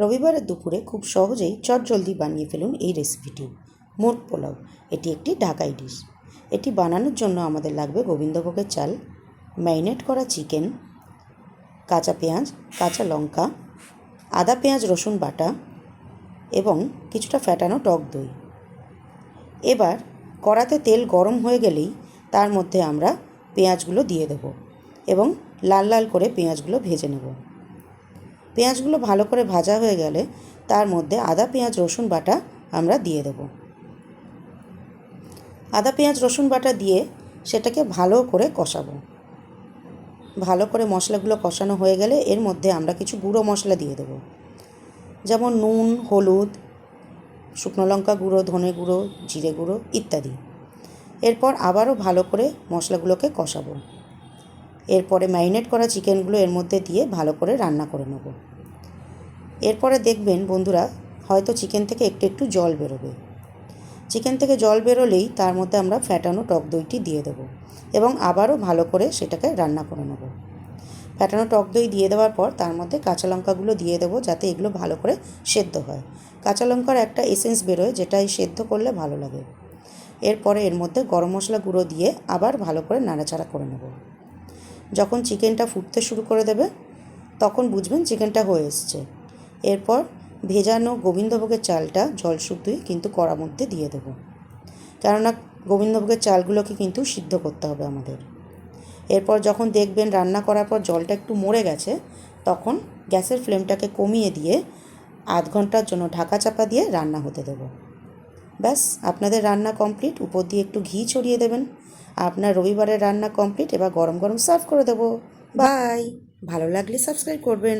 রবিবারের দুপুরে খুব সহজেই চটজলদি বানিয়ে ফেলুন এই রেসিপিটি। মোট পোলাও এটি একটি ঢাকাই ডিশ। এটি বানানোর জন্য আমাদের লাগবে গোবিন্দভোগের চাল, ম্যারিনেট করা চিকেন, কাঁচা পেঁয়াজ, কাঁচা লঙ্কা, আদা পেঁয়াজ রসুন বাটা এবং কিছুটা ফ্যাটানো টক দই। এবার কড়াতে তেল গরম হয়ে গেলেই তার মধ্যে আমরা পেঁয়াজগুলো দিয়ে দেব এবং লাল লাল করে পেঁয়াজগুলো ভেজে নেব। পেঁয়াজগুলো ভালো করে ভাজা হয়ে গেলে তার মধ্যে আদা পেঁয়াজ রসুন বাটা আমরা দিয়ে দেব। আদা পেঁয়াজ রসুন বাটা দিয়ে সেটাকে ভালো করে কষাবো। ভালো করে মশলাগুলো কষানো হয়ে গেলে এর মধ্যে আমরা কিছু গুঁড়ো মশলা দিয়ে দেব, যেমন নুন, হলুদ, শুকনো লঙ্কা গুঁড়ো, ধনে গুঁড়ো, জিরে গুঁড়ো ইত্যাদি। এরপর আবারও ভালো করে মশলাগুলোকে কষাবো। এরপরে ম্যারিনেট করা চিকেনগুলো এর মধ্যে দিয়ে ভালো করে রান্না করে নেব। এরপরে দেখবেন বন্ধুরা, হয়তো চিকেন থেকে একটু একটু জল বেরোবে। চিকেন থেকে জল বেরোলেই তার মধ্যে আমরা ফ্যাটানো টক দইটি দিয়ে দেবো এবং আবারও ভালো করে সেটাকে রান্না করে নেব। ফ্যাটানো টক দই দিয়ে দেওয়ার পর তার মধ্যে কাঁচা লঙ্কাগুলো দিয়ে দেবো, যাতে এগুলো ভালো করে সেদ্ধ হয়। কাঁচা লঙ্কার একটা এসেন্স বেরোয়, যেটা এই সেদ্ধ করলে ভালো লাগে। এরপরে এর মধ্যে গরম মশলা গুঁড়ো দিয়ে আবার ভালো করে নাড়াচাড়া করে নেব। যখন চিকেনটা ফুটতে শুরু করে দেবে তখন বুঝবেন চিকেনটা হয়ে এসছে। এরপর ভেজানো গোবিন্দভোগের চালটা জল শুদ্ধই কিন্তু কড়ার মধ্যে দিয়ে দেবো, কেননা গোবিন্দভোগের চালগুলোকে কিন্তু সিদ্ধ করতে হবে আমাদের। এরপর যখন দেখবেন রান্না করার পর জলটা একটু মরে গেছে, তখন গ্যাসের ফ্লেমটাকে কমিয়ে দিয়ে আধ ঘন্টার জন্য ঢাকা চাপা দিয়ে রান্না হতে দেবো। ব্যাস, আপনাদের রান্না কমপ্লিট। উপর দিয়ে একটু ঘি ছড়িয়ে দেবেন। আপনার রবিবারের রান্না কমপ্লিট। এবার গরম গরম সার্ভ করে দেবো। বাই। ভালো লাগলে সাবস্ক্রাইব করবেন।